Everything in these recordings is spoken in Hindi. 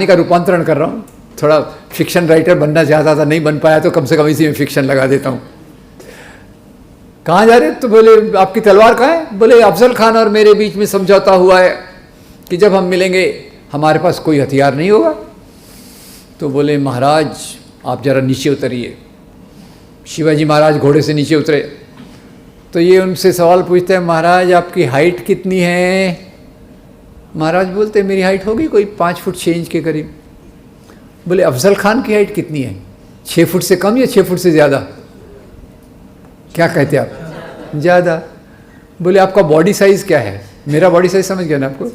कहानी का रूपांतरण कर रहा हूँ, थोड़ा फिक्शन राइटर बनना चाहता था, नहीं बन पाया तो कम से कम इसी में फिक्शन लगा देता हूँ। कहाँ जा रहे? तो बोले आपकी तलवार कहाँ है? बोले अफजल खान और मेरे बीच में समझौता हुआ है कि जब हम मिलेंगे हमारे पास कोई हथियार नहीं होगा। तो बोले महाराज आप जरा नीचे उतरिए। शिवाजी महाराज घोड़े से नीचे उतरे तो ये उनसे सवाल पूछते हैं, महाराज आपकी हाइट कितनी है? महाराज बोलते मेरी हाइट होगी कोई 5 फुट 6 इंच के करीब। बोले अफजल खान की हाइट कितनी है? 6 फुट से कम या 6 फुट से ज़्यादा? क्या कहते हैं आप? ज़्यादा। बोले आपका बॉडी साइज़ क्या है? मेरा बॉडी साइज़ समझ गया ना आपको?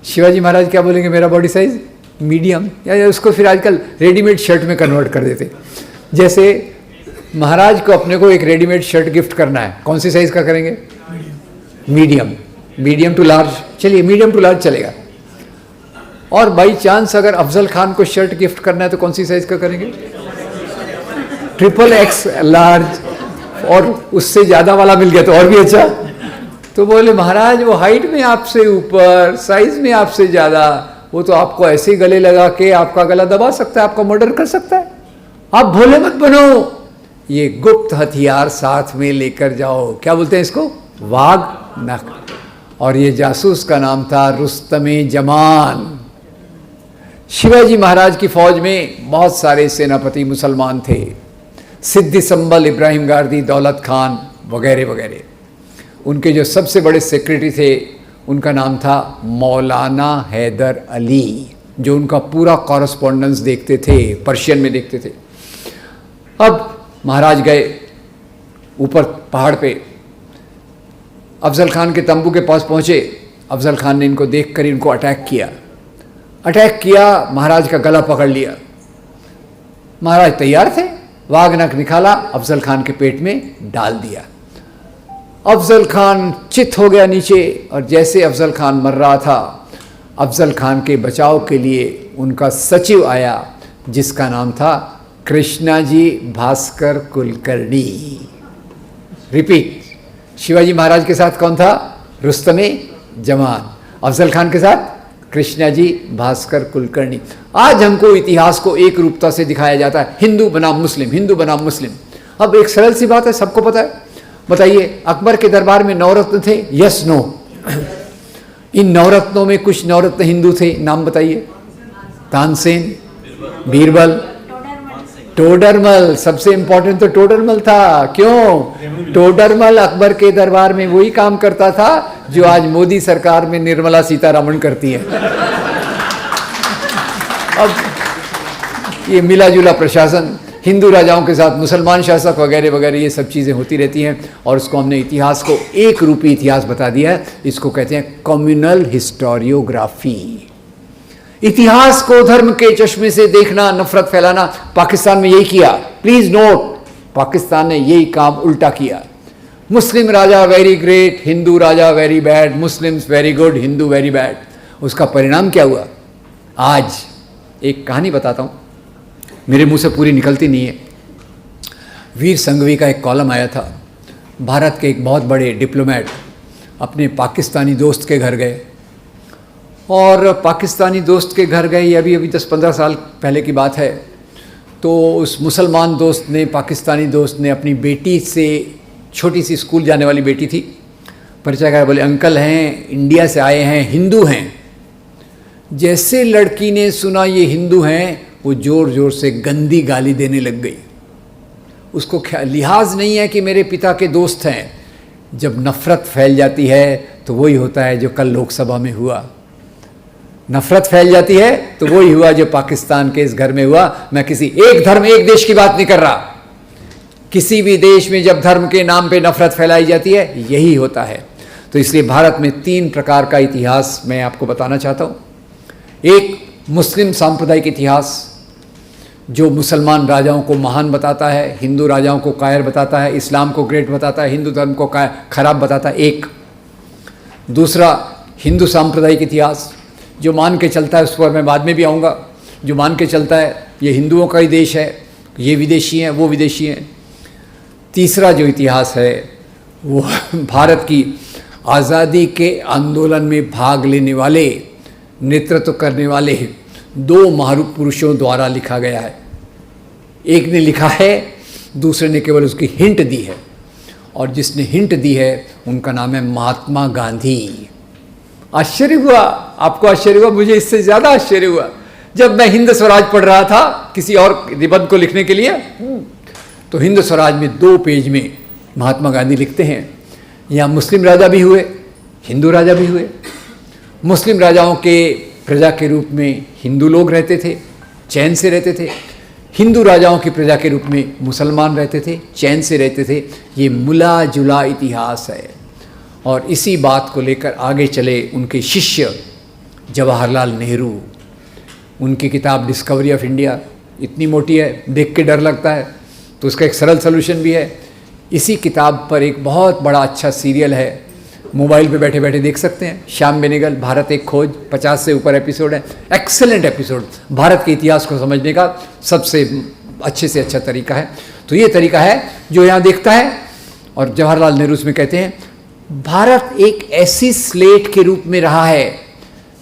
शिवाजी महाराज क्या बोलेंगे? मेरा बॉडी साइज़ मीडियम, या उसको फिर आजकल रेडीमेड शर्ट में कन्वर्ट कर देते। जैसे महाराज को अपने को एक रेडीमेड शर्ट गिफ्ट करना है, कौन सी साइज़ का करेंगे? Medium, medium to large. चलिए मीडियम टू लार्ज चलेगा। और बाई चांस अगर अफजल खान को शर्ट गिफ्ट करना है तो कौन सी साइज़ का करेंगे? XXX large. और उससे ज़्यादा वाला मिल गया तो और भी अच्छा। तो बोले महाराज वो हाइट में आपसे ऊपर, साइज में आपसे ज़्यादा, वो तो आपको ऐसे गले लगा के आपका गला दबा सकता है, आपका मर्डर कर सकता है। आप भोले मत बनो, ये गुप्त हथियार साथ में लेकर जाओ। क्या बोलते हैं इसको? वाघ नख। और ये जासूस का नाम था रुस्तमे जमान। शिवाजी महाराज की फौज में बहुत सारे सेनापति मुसलमान थे, सिद्दी संबल, इब्राहिम गारदी, दौलत खान वगैरह वगैरह। उनके जो सबसे बड़े सेक्रेटरी थे उनका नाम था मौलाना हैदर अली, जो उनका पूरा कॉरस्पॉन्डेंस देखते थे, पर्शियन में देखते थे। अब महाराज गए ऊपर पहाड़ पे, अफजल खान के तंबू के पास पहुँचे। अफजल खान ने इनको देखकर इनको अटैक किया। महाराज का गला पकड़ लिया। महाराज तैयार थे, वागनक निकाला, अफजल खान के पेट में डाल दिया। अफजल खान चित हो गया नीचे। और जैसे अफजल खान मर रहा था, अफजल खान के बचाव के लिए उनका सचिव आया जिसका नाम था कृष्णाजी भास्कर कुलकर्णी। रिपीट, शिवाजी महाराज के साथ कौन था? रुस्तमे जमान। अफजल खान के साथ कृष्णाजी भास्कर कुलकर्णी। आज हमको इतिहास को एक रूपता से दिखाया जाता है, हिंदू बनाम मुस्लिम, हिंदू बनाम मुस्लिम। अब एक सरल सी बात है, सबको पता है। बताइए अकबर के दरबार में नवरत्न थे? Yes no? इन नवरत्नों में कुछ नवरत्न हिंदू थे, नाम बताइए। तानसेन, बीरबल, टोडरमल। सबसे इंपॉर्टेंट तो टोडरमल था। क्यों? टोडरमल अकबर के दरबार में वही काम करता था जो आज मोदी सरकार में निर्मला सीतारमण करती है। अब ये मिला जुला प्रशासन, हिंदू राजाओं के साथ मुसलमान शासक वगैरह वगैरह, ये सब चीज़ें होती रहती हैं। और उसको हमने इतिहास को एक रूपी इतिहास बता दिया है। इसको कहते हैं कम्युनल हिस्टोरियोग्राफी। इतिहास को धर्म के चश्मे से देखना, नफरत फैलाना। पाकिस्तान में यही किया। प्लीज नोट, पाकिस्तान ने यही काम उल्टा किया। मुस्लिम राजा वेरी ग्रेट, हिंदू राजा very bad, Muslims very good, Hindu very bad. उसका परिणाम क्या हुआ? आज एक कहानी बताता हूं, मेरे मुंह से पूरी निकलती नहीं है। वीर संघवी का एक कॉलम आया था। भारत के एक बहुत बड़े डिप्लोमेट अपने पाकिस्तानी दोस्त के घर गए, और पाकिस्तानी दोस्त के घर गए, ये अभी 10-15 साल पहले की बात है। तो उस मुसलमान दोस्त ने, पाकिस्तानी दोस्त ने अपनी बेटी से, छोटी सी स्कूल जाने वाली बेटी थी, परिचय कराया। बोले अंकल हैं, इंडिया से आए हैं, हिंदू हैं। जैसे लड़की ने सुना ये हिंदू हैं, वो ज़ोर ज़ोर से गंदी गाली देने लग गई। उसको लिहाज नहीं है कि मेरे पिता के दोस्त हैं। जब नफ़रत फैल जाती है तो वही होता है जो कल लोकसभा में हुआ। नफरत फैल जाती है तो वही हुआ जो पाकिस्तान के इस घर में हुआ। मैं किसी एक धर्म एक देश की बात नहीं कर रहा। किसी भी देश में जब धर्म के नाम पे नफरत फैलाई जाती है, यही होता है। तो इसलिए भारत में 3 प्रकार का इतिहास मैं आपको बताना चाहता हूँ। एक मुस्लिम सांप्रदायिक इतिहास, जो मुसलमान राजाओं को महान बताता है, हिंदू राजाओं को कायर बताता है, इस्लाम को ग्रेट बताता है, हिंदू धर्म को खराब बताता है। एक दूसरा हिंदू सांप्रदायिक इतिहास, जो मान के चलता है, उस पर मैं बाद में भी आऊँगा, जो मान के चलता है ये हिंदुओं का ही देश है, ये विदेशी हैं, वो विदेशी हैं। तीसरा जो इतिहास है वो भारत की आज़ादी के आंदोलन में भाग लेने वाले, नेतृत्व करने वाले दो महापुरुषों द्वारा लिखा गया है। एक ने लिखा है, दूसरे ने केवल उसकी हिंट दी है, और जिसने हिंट दी है उनका नाम है महात्मा गांधी। आश्चर्य हुआ, आपको आश्चर्य हुआ, मुझे इससे ज़्यादा आश्चर्य हुआ जब मैं हिंद स्वराज पढ़ रहा था किसी और निबंध को लिखने के लिए, तो हिंद स्वराज में 2 पेज में महात्मा गांधी लिखते हैं, यहाँ मुस्लिम राजा भी हुए, हिंदू राजा भी हुए। मुस्लिम राजाओं के प्रजा के रूप में हिंदू लोग रहते थे, चैन से रहते थे। हिंदू राजाओं की प्रजा के रूप में मुसलमान रहते थे, चैन से रहते थे। ये मिला जुला इतिहास है। और इसी बात को लेकर आगे चले उनके शिष्य जवाहरलाल नेहरू। उनकी किताब डिस्कवरी ऑफ इंडिया इतनी मोटी है, देख के डर लगता है, तो उसका एक सरल सलूशन भी है। इसी किताब पर एक बहुत बड़ा अच्छा सीरियल है, मोबाइल पे बैठे बैठे देख सकते हैं, श्याम बेनेगल, भारत एक खोज, 50 से ऊपर एपिसोड है। एक्सेलेंट एपिसोड, भारत के इतिहास को समझने का सबसे अच्छे से अच्छा तरीका है। तो ये तरीका है जो यहाँ देखता है। और जवाहरलाल नेहरू उसमें कहते हैं, भारत एक ऐसी स्लेट के रूप में रहा है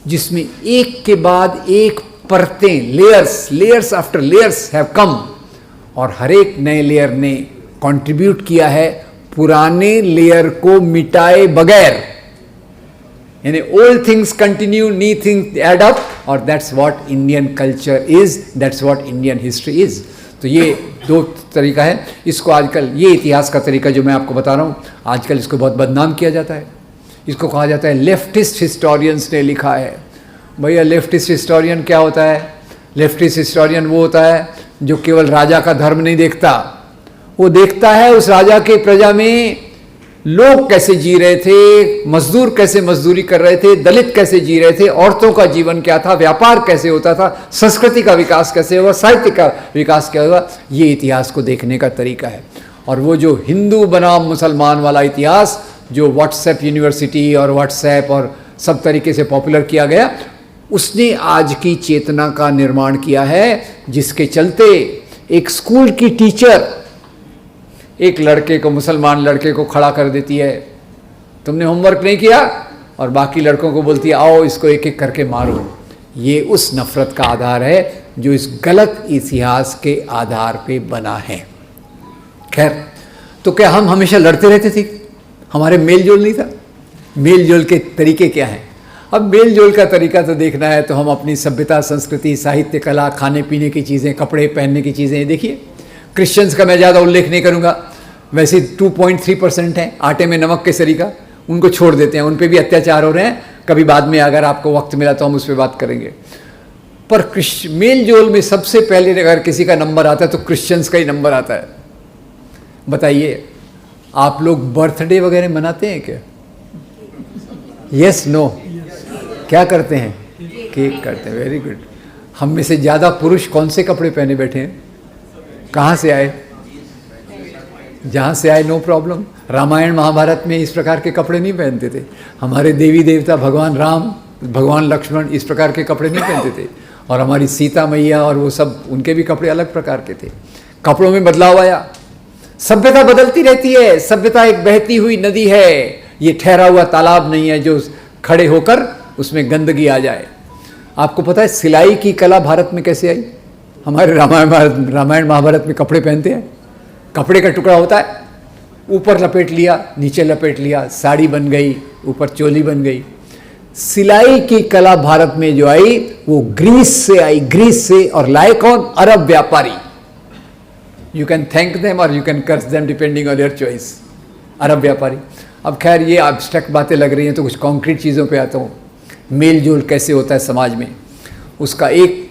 जिसमें एक के बाद एक परतें, layers after layers have come, और हर एक नए लेयर ने कंट्रीब्यूट किया है पुराने लेयर को मिटाए बगैर। यानी old things continue, new things add up, और that's what Indian culture is, that's what Indian history is. तो ये 2 तरीका है। इसको आजकल, ये इतिहास का तरीका जो मैं आपको बता रहा हूँ, आजकल इसको बहुत बदनाम किया जाता है। इसको कहा जाता है लेफ्टिस्ट हिस्टोरियंस ने लिखा है। भैया लेफ्टिस्ट हिस्टोरियन क्या होता है? लेफ्टिस्ट हिस्टोरियन वो होता है जो केवल राजा का धर्म नहीं देखता, वो देखता है उस राजा के प्रजा में लोग कैसे जी रहे थे, मजदूर कैसे मजदूरी कर रहे थे, दलित कैसे जी रहे थे, औरतों का जीवन क्या था, व्यापार कैसे होता था, संस्कृति का विकास कैसे हुआ, साहित्य का विकास क्या हुआ। ये इतिहास को देखने का तरीका है। और वो जो हिंदू बनाम मुसलमान वाला इतिहास जो व्हाट्सएप यूनिवर्सिटी और व्हाट्सएप और सब तरीके से पॉपुलर किया गया, उसने आज की चेतना का निर्माण किया है, जिसके चलते एक स्कूल की टीचर एक लड़के को, मुसलमान लड़के को खड़ा कर देती है, तुमने होमवर्क नहीं किया, और बाकी लड़कों को बोलती है आओ इसको एक एक करके मारो। ये उस नफरत का आधार है जो इस गलत इतिहास के आधार पे बना है। खैर, तो क्या हम हमेशा लड़ते रहते थे? हमारे मेल जोल नहीं था? मेल जोल के तरीके क्या हैं? अब मेल जोल का तरीका तो देखना है तो हम अपनी सभ्यता, संस्कृति, साहित्य, कला, खाने पीने की चीज़ें, कपड़े पहनने की चीज़ें देखिए। क्रिश्चियंस का मैं ज़्यादा उल्लेख नहीं करूँगा, वैसे 2.3% है आटे में नमक केसरी का, उनको छोड़ देते हैं, उन पे भी अत्याचार हो रहे हैं। कभी बाद में अगर आपको वक्त मिला तो हम उस पर बात करेंगे। पर मेल जोल में सबसे पहले अगर किसी का नंबर आता है तो क्रिश्चियंस का ही नंबर आता है। बताइए, आप लोग बर्थडे वगैरह मनाते हैं क्या? Yes, no? क्या करते हैं? केक करते हैं। Very good. हम में से ज़्यादा पुरुष कौन से कपड़े पहने बैठे हैं? कहाँ से आए? जहाँ से आए नो प्रॉब्लम। रामायण महाभारत में इस प्रकार के कपड़े नहीं पहनते थे। हमारे देवी देवता भगवान राम, भगवान लक्ष्मण इस प्रकार के कपड़े नहीं पहनते थे। और हमारी सीता मैया और वो सब, उनके भी कपड़े अलग प्रकार के थे। कपड़ों में बदलाव आया। सभ्यता बदलती रहती है। सभ्यता एक बहती हुई नदी है, ये ठहरा हुआ तालाब नहीं है जो खड़े होकर उसमें गंदगी आ जाए। आपको पता है सिलाई की कला भारत में कैसे आई? हमारे रामायण महाभारत में कपड़े पहनते हैं, कपड़े का टुकड़ा होता है, ऊपर लपेट लिया, नीचे लपेट लिया, साड़ी बन गई, ऊपर चोली बन गई। सिलाई की कला भारत में जो आई वो ग्रीस से आई, ग्रीस से। और लाए कौन? अरब व्यापारी। यू कैन थैंक देम और you can curse them depending on your choice. अरब व्यापारी। अब खैर ये एब्स्ट्रैक्ट बातें लग रही हैं तो कुछ कॉन्क्रीट चीज़ों पे आता हूँ। मेल जोल कैसे होता है समाज में, उसका एक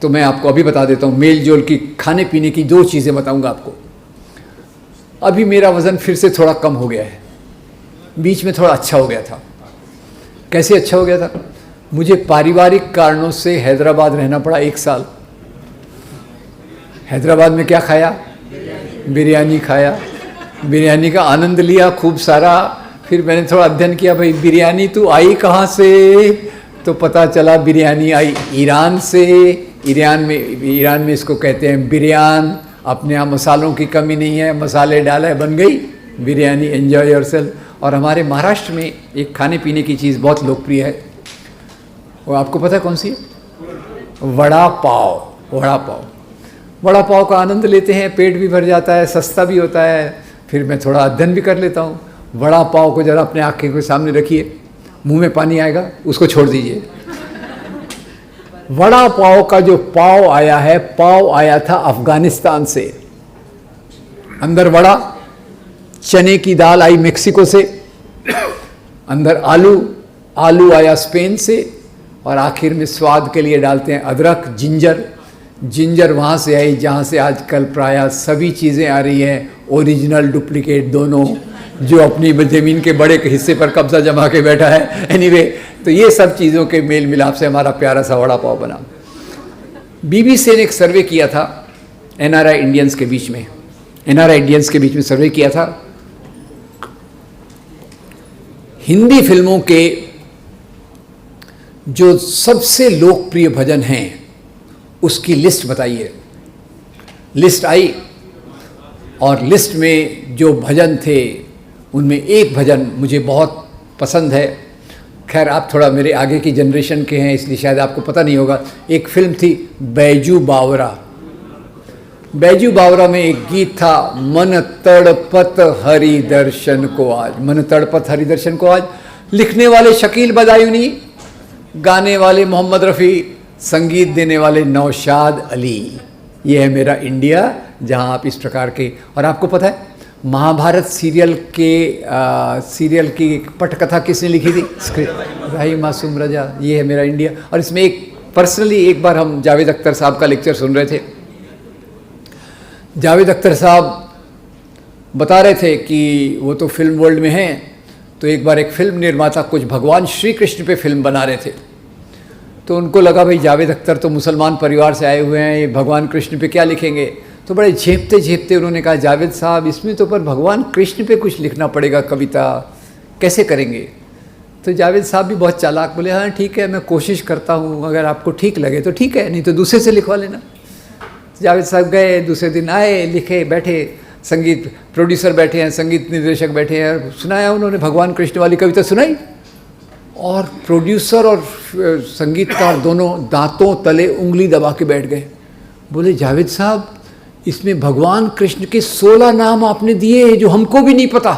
तो मैं आपको अभी बता देता हूँ। मेल जोल की खाने पीने की 2 चीज़ें बताऊँगा आपको। अभी मेरा वज़न फिर से थोड़ा कम हो गया है, बीच में थोड़ा अच्छा हो गया था। कैसे अच्छा हो गया था? मुझे पारिवारिक कारणों से हैदराबाद रहना पड़ा 1 साल। हैदराबाद में क्या खाया? बिरयानी खाया, बिरयानी का आनंद लिया खूब सारा। फिर मैंने थोड़ा अध्ययन किया, भाई बिरयानी तो आई कहाँ से? तो पता चला बिरयानी आई ईरान से। ईरान में इसको कहते हैं बिरयान। अपने यहाँ मसालों की कमी नहीं है, मसाले डाला है, बन गई बिरयानी। Enjoy yourself. और हमारे महाराष्ट्र में एक खाने पीने की चीज़ बहुत लोकप्रिय है, वो आपको पता है कौन सी है? वड़ा पाव। वड़ा पाव, वड़ा पाव का आनंद लेते हैं, पेट भी भर जाता है, सस्ता भी होता है, फिर मैं थोड़ा अध्ययन भी कर लेता हूँ। वड़ा पाव को जरा अपने आँखें के सामने रखिए, मुंह में पानी आएगा, उसको छोड़ दीजिए। वड़ा पाव का जो पाव आया है, पाव आया था अफगानिस्तान से, अंदर वड़ा, चने की दाल आई मेक्सिको से, अंदर आलू, आलू आया स्पेन से, और आखिर में स्वाद के लिए डालते हैं अदरक, जिंजर। जिंजर वहाँ से आई जहाँ से आजकल प्रायः सभी चीज़ें आ रही हैं, ओरिजिनल डुप्लीकेट दोनों, जो अपनी ज़मीन के बड़े हिस्से पर कब्जा जमा के बैठा है। एनीवे, तो ये सब चीज़ों के मेल मिलाप से हमारा प्यारा सा वड़ा पाव बना। बीबीसी ने एक सर्वे किया था एनआरआई इंडियंस के बीच में, एनआरआई इंडियंस के बीच में सर्वे किया था। हिंदी फिल्मों के जो सबसे लोकप्रिय भजन हैं उसकी लिस्ट बताइए। लिस्ट आई, और लिस्ट में जो भजन थे उनमें एक भजन मुझे बहुत पसंद है। खैर, आप थोड़ा मेरे आगे की जनरेशन के हैं इसलिए शायद आपको पता नहीं होगा। एक फिल्म थी बैजू बावरा। बैजू बावरा में एक गीत था, मन तड़पत हरि दर्शन को आज, मन तड़पत हरि दर्शन को आज। लिखने वाले शकील बदायूनी, गाने वाले मोहम्मद रफ़ी, संगीत देने वाले नौशाद अली। ये है मेरा इंडिया, जहाँ आप इस प्रकार के, और आपको पता है महाभारत सीरियल की पटकथा किसने लिखी थी? स्क्रिप्ट भाई मासूम रजा। ये है मेरा इंडिया। और इसमें एक पर्सनली एक बार हम जावेद अख्तर साहब का लेक्चर सुन रहे थे। जावेद अख्तर साहब बता रहे थे कि वो तो फिल्म वर्ल्ड में हैं, तो एक बार एक फिल्म निर्माता कुछ भगवान श्री कृष्ण पे फिल्म बना रहे थे, तो उनको लगा भाई जावेद अख्तर तो मुसलमान परिवार से आए हुए हैं, ये भगवान कृष्ण पे क्या लिखेंगे। तो बड़े झेपते झेपते उन्होंने कहा, जावेद साहब इसमें तो पर भगवान कृष्ण पे कुछ लिखना पड़ेगा, कविता कैसे करेंगे। तो जावेद साहब भी बहुत चालाक, बोले हाँ ठीक है, मैं कोशिश करता हूँ, अगर आपको ठीक लगे तो ठीक है, नहीं तो दूसरे से लिखवा लेना। जावेद साहब गए, दूसरे दिन आए, लिखे, बैठे, संगीत प्रोड्यूसर बैठे हैं, संगीत निर्देशक बैठे हैं, सुनाया उन्होंने भगवान कृष्ण वाली कविता सुनाई, और प्रोड्यूसर और संगीतकार दोनों दांतों तले उंगली दबा के बैठ गए। बोले जावेद साहब इसमें भगवान कृष्ण के 16 नाम आपने दिए हैं जो हमको भी नहीं पता,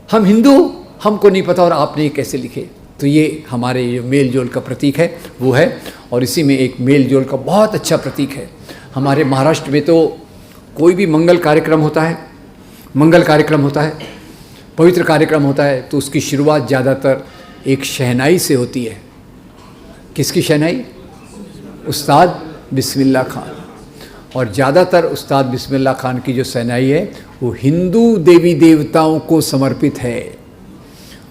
हम हिंदू, हमको नहीं पता, और आपने ये कैसे लिखे। तो ये हमारे जो मेल जोल का प्रतीक है वो है, और इसी में एक मेल जोल का बहुत अच्छा प्रतीक है। हमारे महाराष्ट्र में तो कोई भी मंगल कार्यक्रम होता है, मंगल कार्यक्रम होता है, पवित्र कार्यक्रम होता है, तो उसकी शुरुआत ज़्यादातर एक शहनाई से होती है। किसकी शहनाई? उस्ताद बिस्मिल्लाह खान। और ज़्यादातर उस्ताद बिस्मिल्लाह खान की जो शहनाई है वो हिंदू देवी देवताओं को समर्पित है।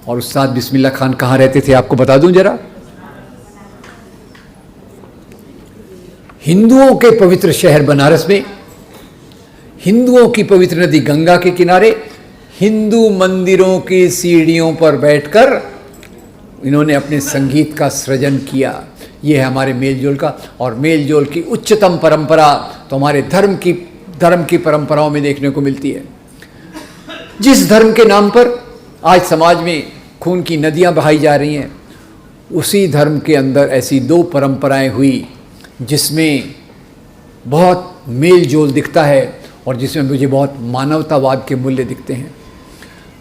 और उस्ताद बिस्मिल्लाह खान कहाँ रहते थे आपको बता दूं जरा? हिंदुओं के पवित्र शहर बनारस में, हिंदुओं की पवित्र नदी गंगा के किनारे, हिंदू मंदिरों की सीढ़ियों पर बैठकर इन्होंने अपने संगीत का सृजन किया। ये है हमारे मेलजोल का, और मेलजोल की उच्चतम परंपरा तो हमारे धर्म की परंपराओं में देखने को मिलती है। जिस धर्म के नाम पर आज समाज में खून की नदियां बहाई जा रही हैं, उसी धर्म के अंदर ऐसी 2 परंपराएं हुई जिसमें बहुत मेल जोल दिखता है और जिसमें मुझे बहुत मानवतावाद के मूल्य दिखते हैं।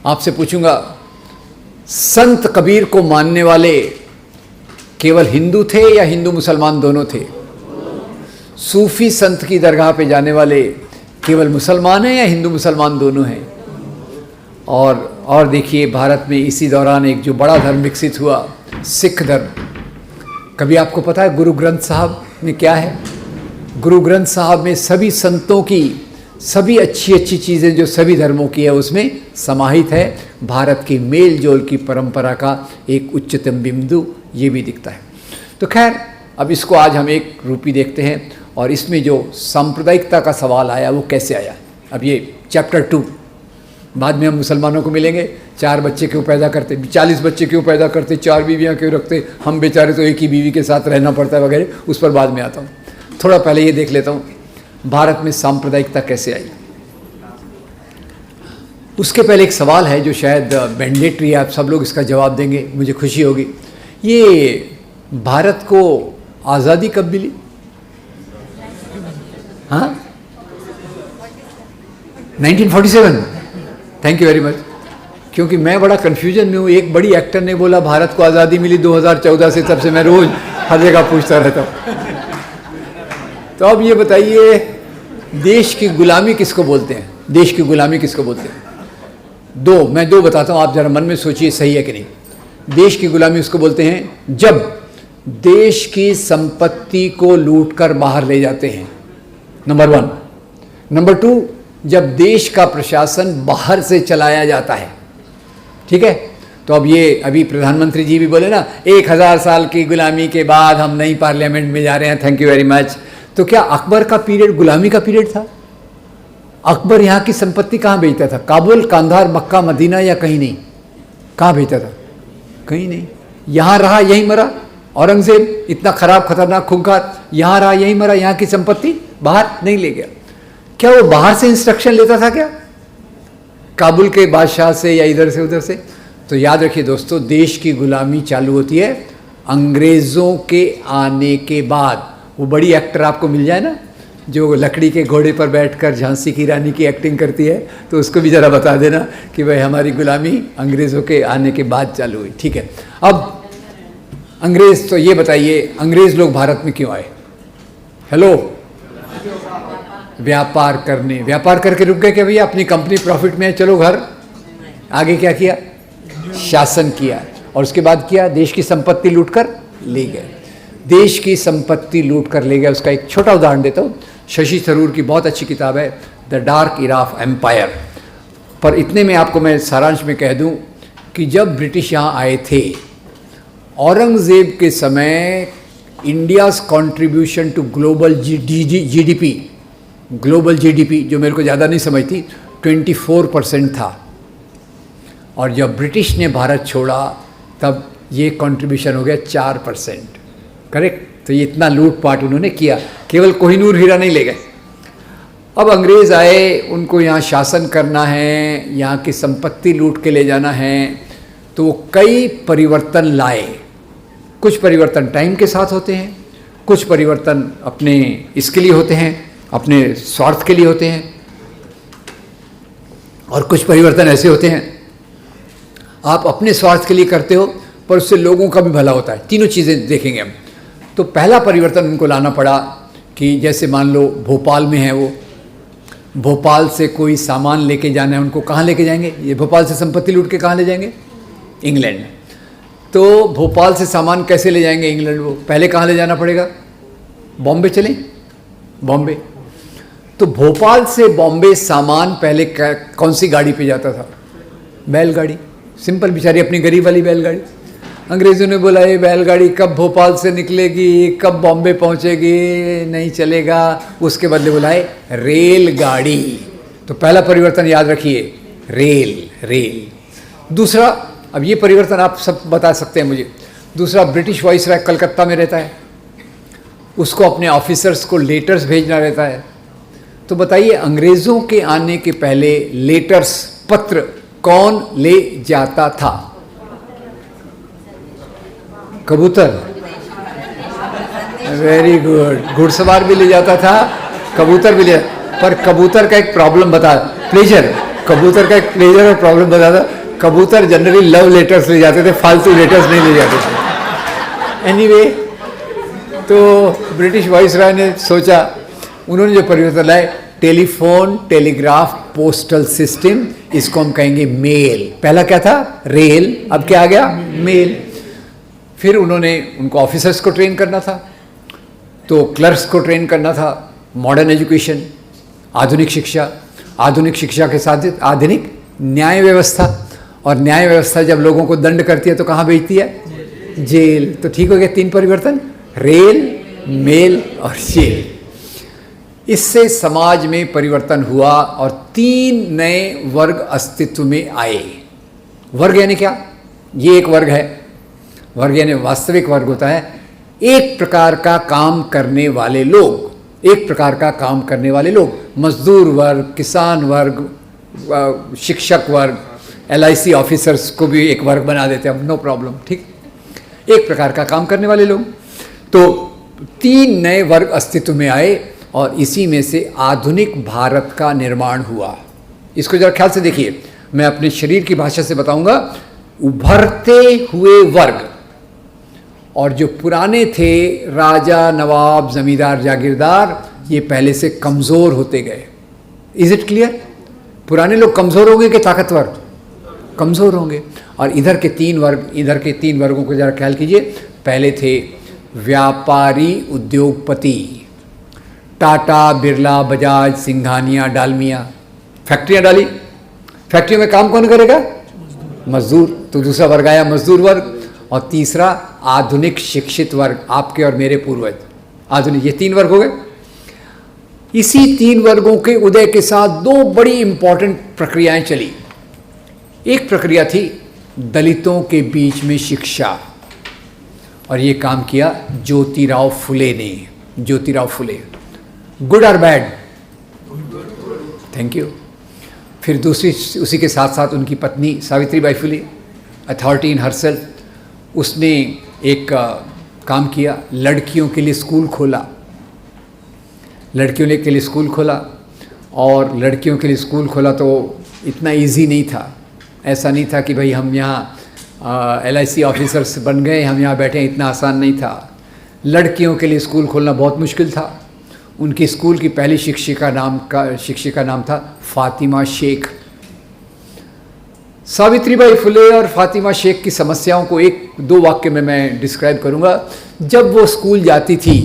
आपसे पूछूंगा, संत कबीर को मानने वाले केवल हिंदू थे या हिंदू मुसलमान दोनों थे? सूफी संत की दरगाह पे जाने वाले केवल मुसलमान हैं या हिंदू मुसलमान दोनों हैं? और देखिए, भारत में इसी दौरान एक जो बड़ा धर्म विकसित हुआ, सिख धर्म। कभी आपको पता है गुरु ग्रंथ साहब में क्या है? गुरु ग्रंथ साहब में सभी संतों की सभी अच्छी अच्छी चीज़ें जो सभी धर्मों की है उसमें समाहित है। भारत की मेल जोल की परंपरा का एक उच्चतम बिंदु ये भी दिखता है। तो खैर, अब इसको आज हम एक रूपी देखते हैं, और इसमें जो सांप्रदायिकता का सवाल आया वो कैसे आया। अब ये चैप्टर 2, बाद में हम मुसलमानों को मिलेंगे, 4 बच्चे क्यों पैदा करते, 40 बच्चे क्यों पैदा करते, 4 बीवियाँ क्यों रखते, हम बेचारे तो एक ही बीवी के साथ रहना पड़ता है वगैरह, उस पर बाद में आता हूँ। थोड़ा पहले ये देख लेता हूँ भारत में सांप्रदायिकता कैसे आई। उसके पहले एक सवाल है जो शायद मैंडेटरी है, आप सब लोग इसका जवाब देंगे, मुझे खुशी होगी। ये भारत को आज़ादी कब मिली? हाँ, 1947। Thank you very much. क्योंकि मैं बड़ा कन्फ्यूजन में हूँ। एक बड़ी एक्टर ने बोला भारत को आज़ादी मिली 2014 से, तब से मैं रोज हर जगह पूछता रहता हूँ। तो अब ये बताइए, देश की गुलामी किसको बोलते हैं? देश की गुलामी किसको बोलते हैं? मैं दो बताता हूँ, आप जरा मन में सोचिए सही है कि नहीं। देश की गुलामी उसको बोलते हैं जब देश की संपत्ति को लूटकर बाहर ले जाते हैं, नंबर 1। नंबर 2, जब देश का प्रशासन बाहर से चलाया जाता है। ठीक है, तो अब ये अभी प्रधानमंत्री जी भी बोले ना, 1000 साल की गुलामी के बाद हम नई पार्लियामेंट में जा रहे हैं, थैंक यू वेरी मच। तो क्या अकबर का पीरियड गुलामी का पीरियड था? अकबर यहाँ की संपत्ति कहाँ बेचता था? काबुल, कांधार, मक्का, मदीना, या कहीं नहीं? कहाँ बेचता था? कहीं नहीं। यहाँ रहा, यहीं मरा। औरंगजेब इतना खराब, खतरनाक, खूंखार, यहाँ रहा, यहीं मरा। यहाँ की संपत्ति बाहर नहीं ले गया। क्या वो बाहर से इंस्ट्रक्शन लेता था क्या, काबुल के बादशाह से या इधर से उधर से? तो याद रखिए दोस्तों, देश की गुलामी चालू होती है अंग्रेज़ों के आने के बाद। वो बड़ी एक्टर आपको मिल जाए ना, जो लकड़ी के घोड़े पर बैठकर झांसी की रानी की एक्टिंग करती है, तो उसको भी ज़रा बता देना कि भाई हमारी गुलामी अंग्रेज़ों के आने के बाद चालू हुई। ठीक है, अब अंग्रेज़, तो ये बताइए अंग्रेज़ लोग भारत में क्यों आए? हेलो, व्यापार करने। व्यापार करके रुक गए क्या भैया? अपनी कंपनी प्रॉफिट में है, चलो घर। आगे क्या किया? शासन किया, और उसके बाद किया, देश की संपत्ति लूटकर ले गए। देश की संपत्ति लूटकर ले गए। उसका एक छोटा उदाहरण देता हूँ। शशि थरूर की बहुत अच्छी किताब है the dark era of empire. पर इतने में आपको मैं सारांश में कह दूं कि जब ब्रिटिश यहाँ आए थे, औरंगज़ेब के समय India's contribution to global GDP, global GDP जो मेरे को ज़्यादा नहीं समझती, 24% था। और जब ब्रिटिश ने भारत छोड़ा तब ये कंट्रीब्यूशन हो गया 4%। करेक्ट? तो ये इतना लूटपाट उन्होंने किया, केवल कोहिनूर हीरा नहीं ले गए। अब अंग्रेज़ आए, उनको यहाँ शासन करना है, यहाँ की संपत्ति लूट के ले जाना है, तो वो कई परिवर्तन लाए। कुछ परिवर्तन टाइम के साथ होते हैं, कुछ परिवर्तन अपने इसके लिए होते हैं, अपने स्वार्थ के लिए होते हैं, और कुछ परिवर्तन ऐसे होते हैं आप अपने स्वार्थ के लिए करते हो पर उससे लोगों का भी भला होता है। तीनों चीज़ें देखेंगे हम। तो पहला परिवर्तन उनको लाना पड़ा कि जैसे मान लो भोपाल में है, वो भोपाल से कोई सामान लेके जाना है, उनको कहाँ लेके जाएंगे? ये भोपाल से संपत्ति लूट के कहाँ ले जाएंगे? इंग्लैंड। तो भोपाल से सामान कैसे ले जाएंगे इंग्लैंड? वो पहले कहाँ ले जाना पड़ेगा? बॉम्बे चलें, बॉम्बे। तो भोपाल से बॉम्बे सामान पहले कौन सी गाड़ी पे जाता था? बैलगाड़ी। सिंपल, बेचारी अपनी गरीब वाली बैलगाड़ी। अंग्रेज़ों ने बोला ये बैलगाड़ी कब भोपाल से निकलेगी, कब बॉम्बे पहुंचेगी, नहीं चलेगा। उसके बदले बुलाए रेलगाड़ी। तो पहला परिवर्तन याद रखिए, रेल। दूसरा, अब ये परिवर्तन आप सब बता सकते हैं मुझे। दूसरा, ब्रिटिश वाइसराय कलकत्ता में रहता है, उसको अपने ऑफिसर्स को लेटर्स भेजना रहता है। तो बताइए अंग्रेज़ों के आने के पहले लेटर्स, पत्र कौन ले जाता था? कबूतर। Very good. घुड़सवार भी ले जाता था, कबूतर भी ले। पर कबूतर का एक प्रॉब्लम बता, प्लेजर। कबूतर का एक प्लेजर और प्रॉब्लम बता था। कबूतर जनरली लव लेटर्स ले जाते थे, फालतू लेटर्स नहीं ले जाते थे। एनीवे, तो ब्रिटिश वाइसराय ने सोचा, उन्होंने जो परिवर्तन लाए, टेलीफोन, टेलीग्राफ, पोस्टल सिस्टम, इसको हम कहेंगे मेल। पहला क्या था? रेल। अब क्या आ गया? मेल। फिर उन्होंने उनको ऑफिसर्स को ट्रेन करना था, तो क्लर्क्स को ट्रेन करना था। मॉडर्न एजुकेशन, आधुनिक शिक्षा, आधुनिक शिक्षा के साथ आधुनिक न्याय व्यवस्था। और न्याय व्यवस्था जब लोगों को दंड करती है तो कहाँ भेजती है? जेल। तो ठीक हो गया, 3 परिवर्तन, रेल, मेल और जेल। इससे समाज में परिवर्तन हुआ और 3 नए वर्ग अस्तित्व में आए। वर्ग यानी क्या? ये एक वर्ग है। वर्ग यानी वास्तविक वर्ग होता है एक प्रकार का काम करने वाले लोग। एक प्रकार का काम करने वाले लोग, मजदूर वर्ग, किसान वर्ग, शिक्षक वर्ग, LIC ऑफिसर्स को भी एक वर्ग बना देते हैं, नो प्रॉब्लम। ठीक, एक प्रकार का काम करने वाले लोग। तो तीन नए वर्ग अस्तित्व में आए और इसी में से आधुनिक भारत का निर्माण हुआ। इसको जरा ख्याल से देखिए, मैं अपने शरीर की भाषा से बताऊंगा। उभरते हुए वर्ग, और जो पुराने थे राजा, नवाब, जमींदार, जागीरदार, ये पहले से कमज़ोर होते गए। Is it clear? पुराने लोग कमज़ोर होंगे कि ताकतवर? कमज़ोर होंगे। और इधर के तीन वर्गों को जरा ख्याल कीजिए। पहले थे व्यापारी, उद्योगपति, टाटा, बिरला, बजाज, सिंघानिया, डालमिया। फैक्ट्रियाँ डाली, फैक्ट्रियों में काम कौन करेगा? मजदूर। तो दूसरा वर्ग आया मजदूर वर्ग। और तीसरा आधुनिक शिक्षित वर्ग, आपके और मेरे पूर्वज आधुनिक। ये तीन वर्ग हो गए। इसी तीन वर्गों के उदय के साथ दो बड़ी इंपॉर्टेंट प्रक्रियाएं चली। एक प्रक्रिया थी दलितों के बीच में शिक्षा, और ये काम किया ज्योतिराव फुले ने। ज्योतिराव फुले, गुड और बैड? Thank you. फिर दूसरी, उसी के साथ साथ उनकी पत्नी Savitribai Phule, authority in herself, उसने एक काम किया, लड़कियों के लिए स्कूल खोला। लड़कियों के लिए स्कूल खोला, और लड़कियों के लिए स्कूल खोला तो इतना इजी नहीं था। ऐसा नहीं था कि भाई हम यहाँ LIC ऑफिसर्स बन गए, हम यहाँ बैठे, इतना आसान नहीं था। लड़कियों के लिए स्कूल खोलना बहुत मुश्किल था। उनकी स्कूल की पहली शिक्षिका नाम था फातिमा शेख। सावित्रीबाई फुले और फातिमा शेख की समस्याओं को एक दो वाक्य में मैं डिस्क्राइब करूँगा। जब वो स्कूल जाती थी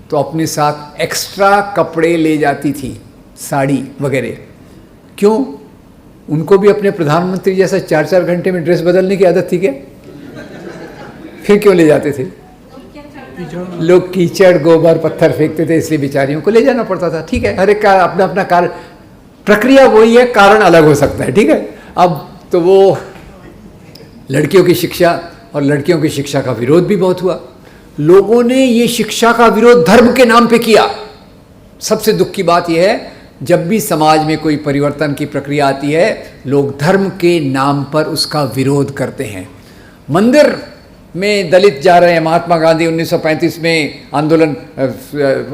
तो अपने साथ एक्स्ट्रा कपड़े ले जाती थी, साड़ी वगैरह। क्यों? उनको भी अपने प्रधानमंत्री जैसा 4-4 घंटे में ड्रेस बदलने की आदत थी क्या? फिर क्यों ले जाते थे? लोग कीचड़, गोबर, पत्थर फेंकते थे, इसलिए बेचारियों को ले जाना पड़ता था। ठीक है, हर एक का अपना अपना कारण, प्रक्रिया वही है, कारण अलग हो सकता है। ठीक है। अब तो वो लड़कियों की शिक्षा, और लड़कियों की शिक्षा का विरोध भी बहुत हुआ। लोगों ने ये शिक्षा का विरोध धर्म के नाम पे किया। सबसे दुख की बात यह है, जब भी समाज में कोई परिवर्तन की प्रक्रिया आती है, लोग धर्म के नाम पर उसका विरोध करते हैं। मंदिर में दलित जा रहे हैं, महात्मा गांधी 1935 में आंदोलन,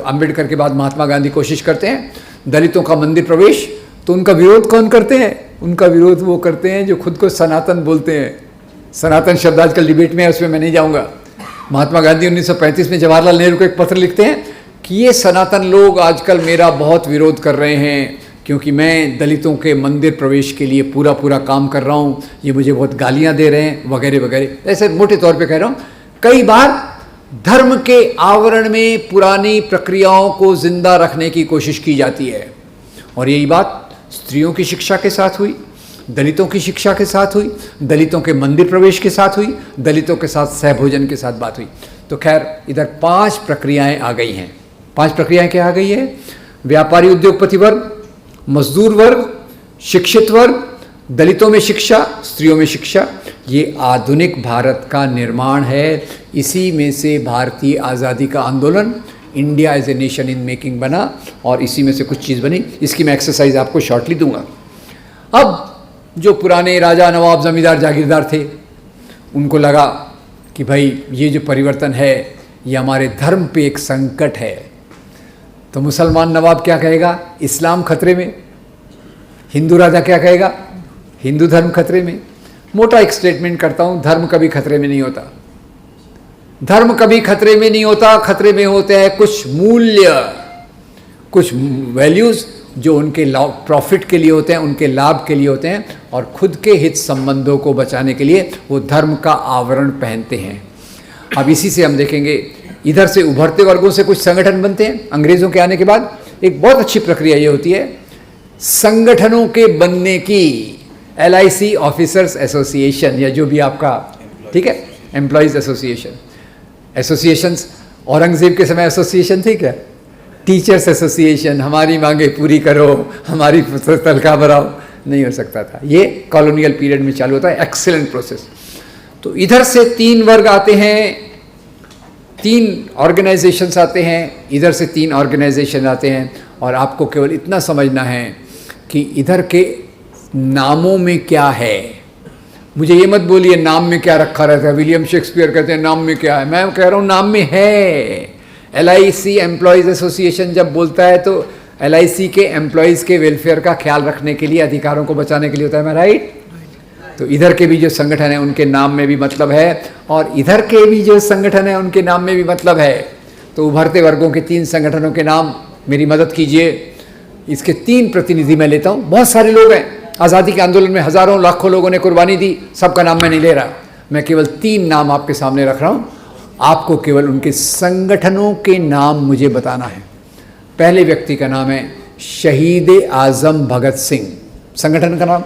अंबेडकर के बाद महात्मा गांधी कोशिश करते हैं दलितों का मंदिर प्रवेश, तो उनका विरोध कौन करते हैं? उनका विरोध वो करते हैं जो खुद को सनातन बोलते हैं। सनातन शब्द आजकल डिबेट में है, उसमें मैं नहीं जाऊंगा। महात्मा गांधी 1935 में जवाहरलाल नेहरू को एक पत्र लिखते हैं कि ये सनातन लोग आजकल मेरा बहुत विरोध कर रहे हैं, क्योंकि मैं दलितों के मंदिर प्रवेश के लिए पूरा काम कर रहा हूँ, ये मुझे बहुत गालियाँ दे रहे हैं वगैरह वगैरह। ऐसे मोटे तौर पे कह रहा हूँ। कई बार धर्म के आवरण में पुरानी प्रक्रियाओं को जिंदा रखने की कोशिश की जाती है, और यही बात स्त्रियों की शिक्षा के साथ हुई, दलितों की शिक्षा के साथ हुई, दलितों के मंदिर प्रवेश के साथ हुई, दलितों के साथ सहभोजन के साथ बात हुई। तो खैर, इधर 5 प्रक्रियाएं आ गई हैं। 5 प्रक्रियाएं क्या आ गई है? व्यापारी, उद्योगपति वर्ग, मजदूर वर्ग, शिक्षित वर्ग, दलितों में शिक्षा, स्त्रियों में शिक्षा। ये आधुनिक भारत का निर्माण है। इसी में से भारतीय आज़ादी का आंदोलन, India as a nation in making बना, और इसी में से कुछ चीज़ बनी। इसकी मैं एक्सरसाइज आपको शॉर्टली दूंगा। अब जो पुराने राजा, नवाब, जमींदार, जागीरदार थे, उनको लगा कि भाई ये जो परिवर्तन है ये हमारे धर्म पे एक संकट है। तो मुसलमान नवाब क्या कहेगा? इस्लाम खतरे में। हिंदू राजा क्या कहेगा? हिंदू धर्म खतरे में। मोटा एक स्टेटमेंट करता हूँ, धर्म कभी खतरे में नहीं होता। धर्म कभी खतरे में नहीं होता। खतरे में होते हैं कुछ मूल्य, कुछ वैल्यूज़ जो उनके प्रॉफिट के लिए होते हैं, उनके लाभ के लिए होते हैं, और खुद के हित संबंधों को बचाने के लिए वो धर्म का आवरण पहनते हैं। अब इसी से हम देखेंगे, इधर से उभरते वर्गों से कुछ संगठन बनते हैं। अंग्रेज़ों के आने के बाद एक बहुत अच्छी प्रक्रिया ये होती है संगठनों के बनने की। LIC ऑफिसर्स एसोसिएशन, या जो भी आपका, ठीक है, एम्प्लॉयज़ एसोसिएशंस। औरंगजेब के समय एसोसिएशन थी क्या? टीचर्स एसोसिएशन, हमारी मांगे पूरी करो, हमारी तनख्वाह बढ़ाओ, नहीं हो सकता था। ये कॉलोनियल पीरियड में चालू होता है। Excellent process. तो इधर से 3 वर्ग आते हैं, 3 ऑर्गेनाइजेशंस आते हैं, इधर से 3 ऑर्गेनाइजेशन आते हैं, और आपको केवल इतना समझना है कि इधर के नामों में क्या है। मुझे ये मत बोलिए नाम में क्या रखा रहता है। विलियम शेक्सपियर कहते हैं नाम में क्या है। मैं कह रहा हूँ नाम में है। LIC एम्प्लॉयज़ एसोसिएशन जब बोलता है तो LIC के एम्प्लॉयज़ के वेलफेयर का ख्याल रखने के लिए, अधिकारों को बचाने के लिए होता है, मैं राइट? तो इधर के भी जो संगठन है उनके नाम में भी मतलब है, और इधर के भी जो संगठन है उनके नाम में भी मतलब है। तो उभरते वर्गों के 3 संगठनों के नाम मेरी मदद कीजिए। इसके 3 प्रतिनिधि मैं लेता हूँ। बहुत सारे लोग हैं, आज़ादी के आंदोलन में हज़ारों लाखों लोगों ने कुर्बानी दी, सबका नाम मैं नहीं ले रहा, मैं केवल 3 नाम आपके सामने रख रहा हूँ। आपको केवल उनके संगठनों के नाम मुझे बताना है। पहले व्यक्ति का नाम है शहीद आज़म भगत सिंह, संगठन का नाम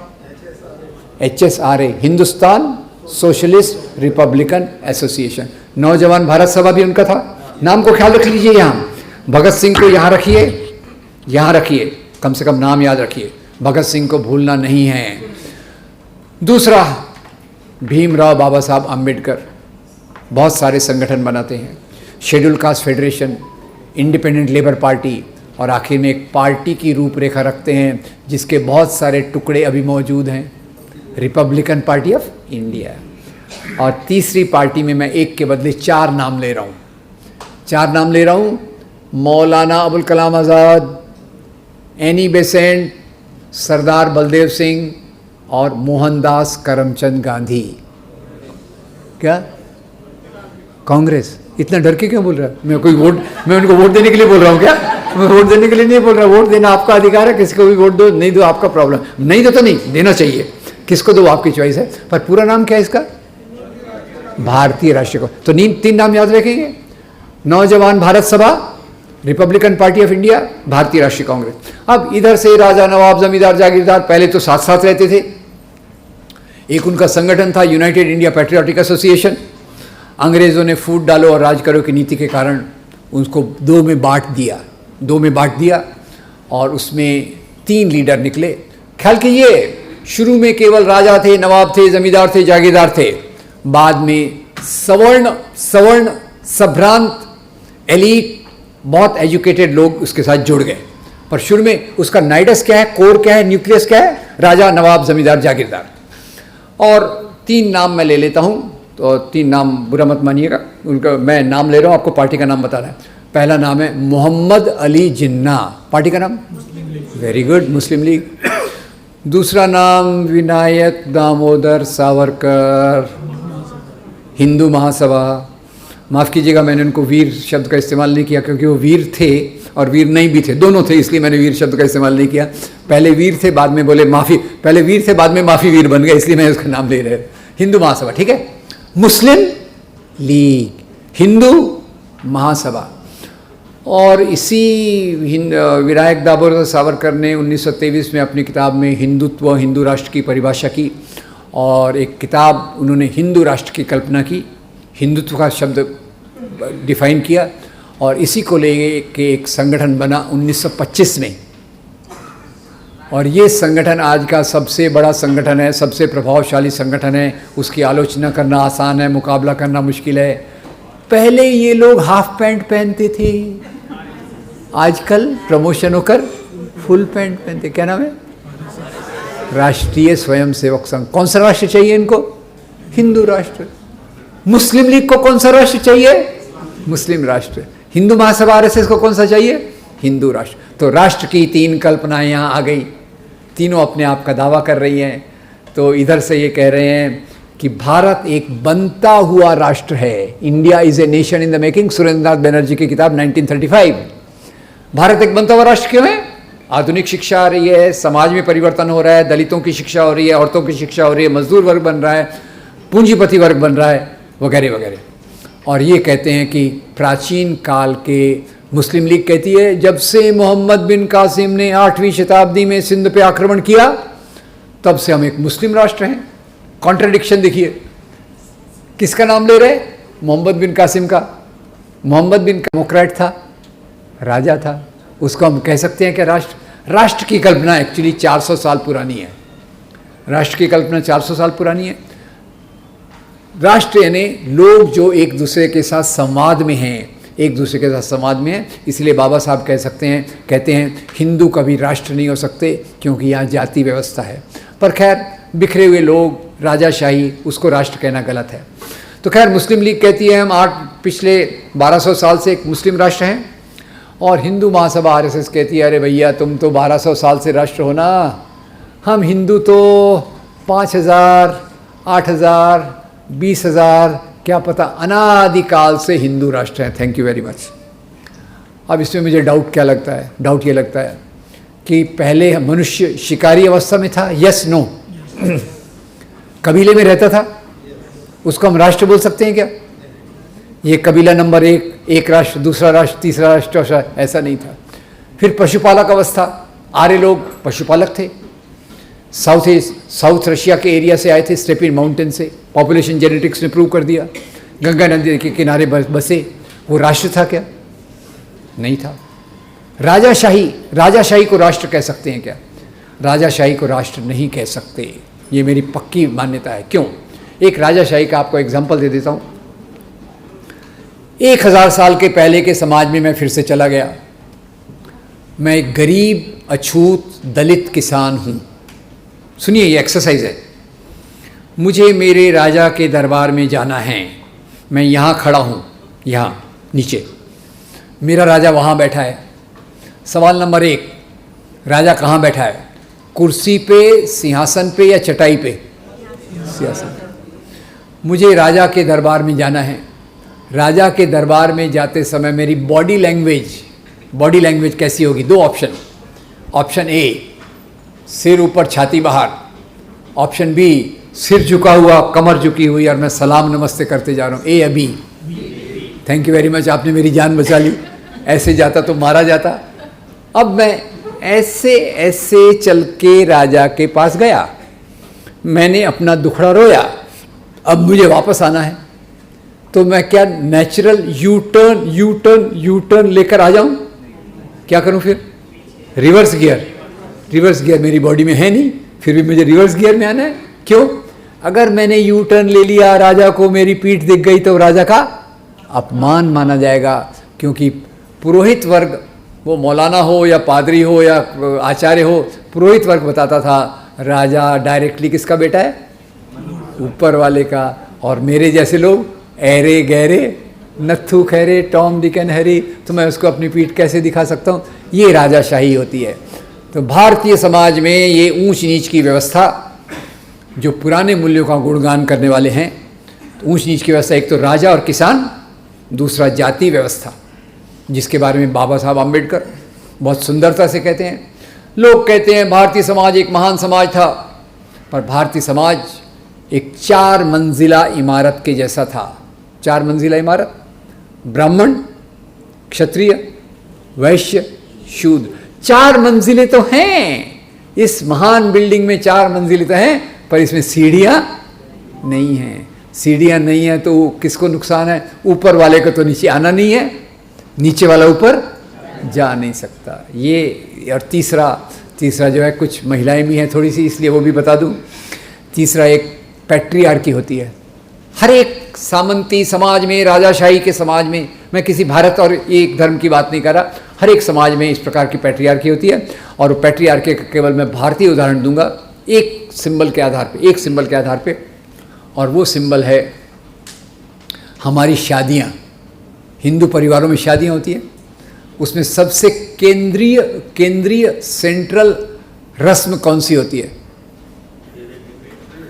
HSRA, Hindustan socialist Republican association. नौजवान भारत सभा भी उनका था। नाम को ख्याल रख लीजिए, यहाँ भगत सिंह को यहाँ रखिए, यहाँ रखिए, कम से कम नाम याद रखिए, भगत सिंह को भूलना नहीं है। दूसरा, भीमराव बाबा साहब अम्बेडकर, बहुत सारे संगठन बनाते हैं, schedule caste federation, independent labour party, और आखिर में एक पार्टी की रूपरेखा रखते हैं जिसके बहुत सारे टुकड़े अभी मौजूद हैं, रिपब्लिकन पार्टी ऑफ इंडिया। और तीसरी पार्टी में मैं एक के बदले 4 नाम ले रहा हूँ, 4 नाम ले रहा हूँ। मौलाना अबुल कलाम आज़ाद, एनी बेसेंट, सरदार बलदेव सिंह और मोहनदास करमचंद गांधी। क्या कांग्रेस? इतना डर के क्यों बोल रहा है? मैं उनको वोट देने के लिए बोल रहा हूँ क्या? मैं वोट देने के लिए नहीं बोल रहा। वोट देना आपका अधिकार है, किसी को भी वोट दो, नहीं दो आपका प्रॉब्लम। नहीं दो तो नहीं देना चाहिए, किसको दो आपकी चॉइस है। पर पूरा नाम क्या है इसका? भारतीय राष्ट्रीय कांग्रेस। तो 3 नाम याद रखेंगे, नौजवान भारत सभा, रिपब्लिकन पार्टी ऑफ इंडिया, भारतीय राष्ट्रीय कांग्रेस। अब इधर से राजा, नवाब, जमींदार, जागीरदार पहले तो साथ साथ रहते थे। एक उनका संगठन था यूनाइटेड इंडिया पैट्रियोटिक एसोसिएशन। अंग्रेज़ों ने फूट डालो और राज करो की नीति के कारण उसको 2 में बांट दिया और उसमें 3 लीडर निकले। ख्याल कीजिए, शुरू में केवल राजा थे, नवाब थे, जमींदार थे, जागीरदार थे। बाद में सवर्ण, संभ्रांत, एलीट, बहुत एजुकेटेड लोग उसके साथ जुड़ गए। पर शुरू में उसका नाइडस क्या है, कोर क्या है, न्यूक्लियस क्या है? राजा, नवाब, जमींदार, जागीरदार। और 3 नाम मैं ले लेता हूँ, तो 3 नाम बुरा मत मानिएगा, उनका मैं नाम ले रहा हूँ, आपको पार्टी का नाम बताना है। पहला नाम है मोहम्मद अली जिन्ना, पार्टी का नाम वेरी गुड, मुस्लिम लीग। दूसरा नाम विनायक दामोदर सावरकर, हिंदू महासभा। माफ़ कीजिएगा, मैंने उनको वीर शब्द का इस्तेमाल नहीं किया क्योंकि वो वीर थे और वीर नहीं भी थे, दोनों थे, इसलिए मैंने वीर शब्द का इस्तेमाल नहीं किया। पहले वीर थे, बाद में बोले माफ़ी, पहले वीर थे, बाद में माफ़ी वीर बन गए, इसलिए मैं उसका नाम ले रहे। हिंदू महासभा, ठीक है। मुस्लिम लीग, हिंदू महासभा। और इसी विनायक दामोदर सावरकर ने 1923 में अपनी किताब में हिंदुत्व, हिंदू राष्ट्र की परिभाषा की, और एक किताब उन्होंने हिंदू राष्ट्र की कल्पना की, हिंदुत्व का शब्द डिफाइन किया, और इसी को लेके एक संगठन बना 1925 में। और ये संगठन आज का सबसे बड़ा संगठन है, सबसे प्रभावशाली संगठन है। उसकी आलोचना करना आसान है, मुकाबला करना मुश्किल है। पहले ये लोग हाफ पैंट पहनते थे, आजकल प्रमोशन होकर फुल पैंट पहनते। क्या नाम है? राष्ट्रीय स्वयंसेवक संघ। कौन सा राष्ट्र चाहिए इनको? हिंदू राष्ट्र। मुस्लिम लीग को कौन सा राष्ट्र चाहिए? मुस्लिम राष्ट्र। हिंदू महासभा RSS को कौन सा चाहिए? हिंदू राष्ट्र। तो राष्ट्र की 3 कल्पनाएं यहाँ आ गई, तीनों अपने आप का दावा कर रही हैं। तो इधर से ये कह रहे हैं कि भारत एक बनता हुआ राष्ट्र है, India is a nation in the making, Surendranath Banerjee की किताब 1935। भारत एक बनता हुआ राष्ट्र क्यों है? आधुनिक शिक्षा आ रही है, समाज में परिवर्तन हो रहा है, दलितों की शिक्षा हो रही है, औरतों की शिक्षा हो रही है, मजदूर वर्ग बन रहा है, पूंजीपति वर्ग बन रहा है, वगैरह वगैरह। और ये कहते हैं कि प्राचीन काल के, मुस्लिम लीग कहती है जब से मोहम्मद बिन कासिम ने 8वीं शताब्दी में सिंध पे आक्रमण किया तब से हम एक मुस्लिम राष्ट्र हैं। कॉन्ट्रडिक्शन देखिए, किसका नाम ले रहे? मोहम्मद बिन कासिम का। मोहम्मद बिन डेमोक्रेट था, राजा था, उसको हम कह सकते हैं कि राष्ट्र की कल्पना एक्चुअली 400 साल पुरानी है। राष्ट्र की कल्पना 400 साल पुरानी है। राष्ट्र यानी लोग जो एक दूसरे के साथ संवाद में हैं, एक दूसरे के साथ संवाद में हैं। इसलिए बाबा साहब कहते हैं हिंदू कभी राष्ट्र नहीं हो सकते क्योंकि यहाँ जाति व्यवस्था है। पर खैर, बिखरे हुए लोग, राजाशाही, उसको राष्ट्र कहना गलत है। तो खैर मुस्लिम लीग कहती है हम पिछले 1200 साल से एक मुस्लिम राष्ट्र हैं, और हिंदू महासभा आरएसएस कहती है अरे भैया तुम तो 1200 साल से राष्ट्र हो ना, हम हिंदू तो 5000, 8000, 20,000 क्या पता अनादिकाल से हिंदू राष्ट्र हैं। Thank you very much. अब इसमें मुझे डाउट क्या लगता है, डाउट ये लगता है कि पहले मनुष्य शिकारी अवस्था में था, यस नो, कबीले में रहता था, उसको हम राष्ट्र बोल सकते हैं क्या? ये कबीला नंबर एक राष्ट्र, दूसरा राष्ट्र, तीसरा राष्ट्र, चौथा, ऐसा नहीं था। फिर पशुपालक अवस्था, आर्य लोग पशुपालक थे, साउथ रशिया के एरिया से आए थे, स्टेपिन माउंटेन से, पॉपुलेशन जेनेटिक्स ने प्रूव कर दिया, गंगा नदी के किनारे बसे, वो राष्ट्र था क्या? नहीं था। राजाशाही को राष्ट्र कह सकते हैं क्या? राजाशाही को राष्ट्र नहीं कह सकते, ये मेरी पक्की मान्यता है। क्यों? एक राजाशाही का आपको एग्जाम्पल दे देता हूँ। 1000 साल के पहले के समाज में मैं फिर से चला गया। मैं एक गरीब अछूत दलित किसान हूँ। सुनिए, ये एक्सरसाइज है। मुझे मेरे राजा के दरबार में जाना है। मैं यहाँ खड़ा हूँ, यहाँ नीचे, मेरा राजा वहाँ बैठा है। सवाल नंबर 1, राजा कहाँ बैठा है? कुर्सी पे, सिंहासन पे या चटाई पे? सिंहासन। मुझे राजा के दरबार में जाना है। राजा के दरबार में जाते समय मेरी बॉडी लैंग्वेज कैसी होगी? 2 ऑप्शन। ऑप्शन ए, सिर ऊपर छाती बाहर। ऑप्शन बी, सिर झुका हुआ, कमर झुकी हुई और मैं सलाम नमस्ते करते जा रहा हूँ। ए या B? Thank you very much, आपने मेरी जान बचा ली। ऐसे जाता तो मारा जाता। अब मैं ऐसे चल के राजा के पास गया, मैंने अपना दुखड़ा रोया, अब मुझे वापस आना है, तो मैं क्या नेचुरल यू टर्न लेकर आ जाऊं? क्या करूं फिर? रिवर्स गियर मेरी बॉडी में है नहीं, फिर भी मुझे रिवर्स गियर में आना है। क्यों? अगर मैंने यू टर्न ले लिया, राजा को मेरी पीठ दिख गई, तो राजा का अपमान माना जाएगा। क्योंकि पुरोहित वर्ग, वो मौलाना हो या पादरी हो या आचार्य हो, पुरोहित वर्ग बताता था राजा डायरेक्टली किसका बेटा है? ऊपर वाले का। और मेरे जैसे लोग ऐरे गहरे, नत्थु खैरे, टॉम डिक एंड हैरी, तो मैं उसको अपनी पीठ कैसे दिखा सकता हूँ? ये राजाशाही होती है। तो भारतीय समाज में ये ऊंच नीच की व्यवस्था, जो पुराने मूल्यों का गुणगान करने वाले हैं, ऊंच नीच की व्यवस्था, एक तो राजा और किसान, दूसरा जाति व्यवस्था, जिसके बारे में बाबा साहब आम्बेडकर बहुत सुंदरता से कहते हैं। लोग कहते हैं भारतीय समाज एक महान समाज था, पर भारतीय समाज एक 4 मंजिला इमारत के जैसा था। 4 मंजिला इमारत, ब्राह्मण, क्षत्रिय, वैश्य, शूद्र, 4 मंजिलें तो हैं। इस महान बिल्डिंग में 4 मंजिलें तो हैं, पर इसमें सीढ़ियाँ नहीं हैं। सीढ़ियाँ नहीं है तो किसको नुकसान है? ऊपर वाले को तो नीचे आना नहीं है, नीचे वाला ऊपर जा नहीं सकता। ये और तीसरा जो है, कुछ महिलाएं भी हैं थोड़ी सी, इसलिए वो भी बता दूं। तीसरा एक पैट्रियार्की होती है। हर एक सामंती समाज में, राजाशाही के समाज में, मैं किसी भारत और एक धर्म की बात नहीं कर रहा, हर एक समाज में इस प्रकार की पैट्रियार्की होती है। और पैट्रियार्की का केवल मैं भारतीय उदाहरण दूंगा, एक सिंबल के आधार पे, और वो सिंबल है हमारी शादियाँ। हिंदू परिवारों में शादियाँ होती हैं, उसमें सबसे केंद्रीय सेंट्रल रस्म कौन सी होती है?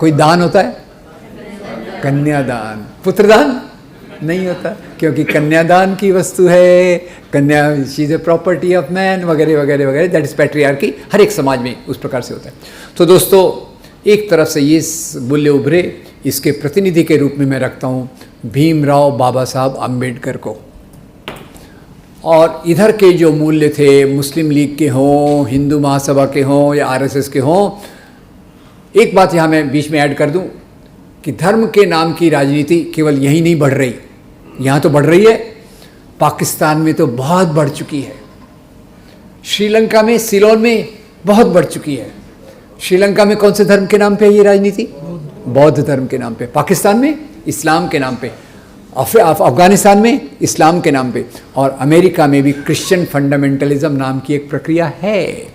कोई दान होता है? कन्यादान। पुत्रदान नहीं होता, क्योंकि कन्यादान की वस्तु है, कन्या she is a property of man, वगैरह वगैरह वगैरह। That is patriarchy. हर एक समाज में उस प्रकार से होता है। तो दोस्तों, एक तरफ से ये मूल्य उभरे, इसके प्रतिनिधि के रूप में मैं रखता हूँ भीमराव बाबा साहब आम्बेडकर को। और इधर के जो मूल्य थे, मुस्लिम लीग के हों, हिंदू महासभा के हों या आरएसएस के हों, एक बात यहाँ मैं बीच में ऐड कर दूँ कि धर्म के नाम की राजनीति केवल यहीं नहीं बढ़ रही, यहाँ तो बढ़ रही है, पाकिस्तान में तो बहुत बढ़ चुकी है, श्रीलंका में, सिलोन में बहुत बढ़ चुकी है। श्रीलंका में कौन से धर्म के नाम पे है ये राजनीति? बौद्ध धर्म के नाम पे। पाकिस्तान में इस्लाम के नाम पे, अफगानिस्तान में इस्लाम के नाम पे, और अमेरिका में भी क्रिश्चियन फंडामेंटलिज्म नाम की एक प्रक्रिया है।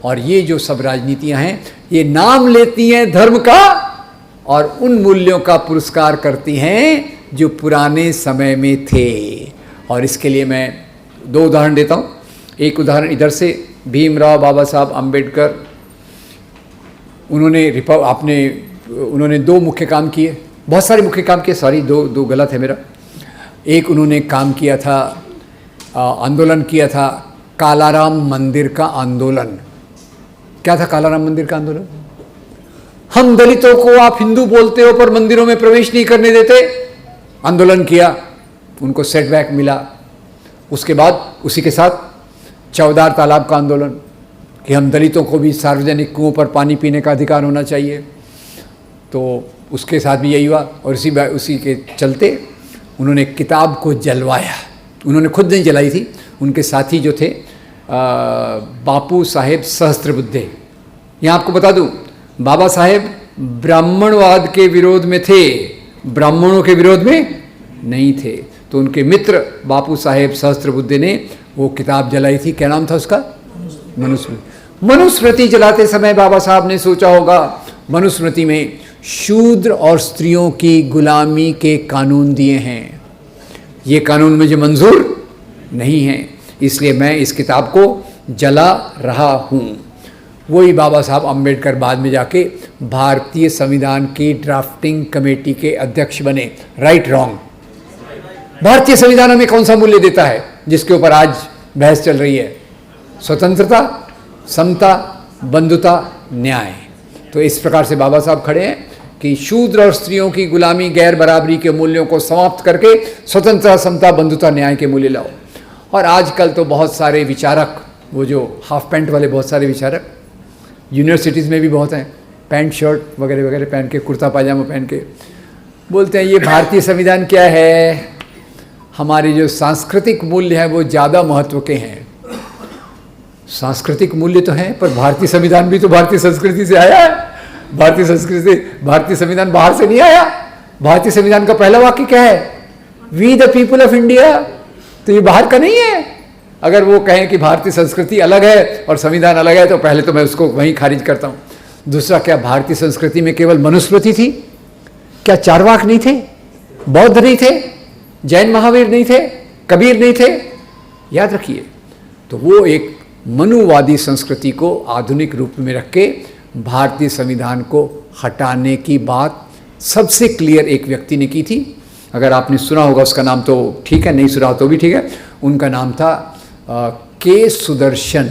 और ये जो सब राजनीतियाँ हैं, ये नाम लेती हैं धर्म का और उन मूल्यों का पुरस्कार करती हैं जो पुराने समय में थे। और इसके लिए मैं 2 उदाहरण देता हूँ। एक उदाहरण इधर से, भीमराव बाबा साहब अम्बेडकर, उन्होंने 2 मुख्य काम किए, बहुत सारे मुख्य काम किए, सॉरी दो गलत है मेरा। एक उन्होंने काम किया था, आंदोलन किया था कालाराम मंदिर का आंदोलन। क्या था कालाराम मंदिर का आंदोलन? हम दलितों को आप हिंदू बोलते हो पर मंदिरों में प्रवेश नहीं करने देते। आंदोलन किया, उनको सेटबैक मिला। उसके बाद उसी के साथ चौदार तालाब का आंदोलन कि हम दलितों को भी सार्वजनिक कुओं पर पानी पीने का अधिकार होना चाहिए, तो उसके साथ भी यही हुआ। और उसी के चलते उन्होंने किताब को जलवाया। उन्होंने खुद नहीं जलाई थी, उनके साथी जो थे बापू साहेब सहस्त्रबुद्धे। यहाँ आपको बता दूँ, बाबा साहेब ब्राह्मणवाद के विरोध में थे, ब्राह्मणों के विरोध में नहीं थे। तो उनके मित्र बापू साहेब सहस्त्रबुद्धे ने वो किताब जलाई थी। क्या नाम था उसका? मनुस्मृति। मनुस्मृति जलाते समय बाबा साहब ने सोचा होगा, मनुस्मृति में शूद्र और स्त्रियों की गुलामी के कानून दिए हैं, ये कानून मुझे मंजूर नहीं है, इसलिए मैं इस किताब को जला रहा हूँ। वही बाबा साहब अम्बेडकर बाद में जाके भारतीय संविधान की ड्राफ्टिंग कमेटी के अध्यक्ष बने। Right wrong? भारतीय संविधान हमें कौन सा मूल्य देता है जिसके ऊपर आज बहस चल रही है? स्वतंत्रता, समता, बंधुता, न्याय। तो इस प्रकार से बाबा साहब खड़े हैं कि शूद्र और स्त्रियों की गुलामी, गैर बराबरी के मूल्यों को समाप्त करके स्वतंत्रता, समता, बंधुता, न्याय के मूल्य लाओ। और आजकल तो बहुत सारे विचारक, वो जो हाफ पैंट वाले बहुत सारे विचारक यूनिवर्सिटीज़ में भी बहुत हैं, पैंट शर्ट वगैरह वगैरह पहन के, कुर्ता पायजामा पहन के बोलते हैं ये भारतीय संविधान क्या है, हमारे जो सांस्कृतिक मूल्य हैं वो ज़्यादा महत्व के हैं। सांस्कृतिक मूल्य तो हैं, पर भारतीय संविधान भी तो भारतीय संस्कृति से आया है। भारतीय संविधान बाहर से नहीं आया। भारतीय संविधान का पहला वाक्य क्या है? We the people of India. तो ये बाहर का नहीं है। अगर वो कहें कि भारतीय संस्कृति अलग है और संविधान अलग है, तो पहले तो मैं उसको वहीं खारिज करता हूँ। दूसरा, क्या भारतीय संस्कृति में केवल मनुस्मृति थी? क्या चारवाक नहीं थे? बौद्ध नहीं थे? जैन महावीर नहीं थे? कबीर नहीं थे? याद रखिए, तो वो एक मनुवादी संस्कृति को आधुनिक रूप में रख के भारतीय संविधान को हटाने की बात सबसे क्लियर एक व्यक्ति ने की थी। अगर आपने सुना होगा उसका नाम तो ठीक है, नहीं सुना तो भी ठीक है। उनका नाम था के सुदर्शन।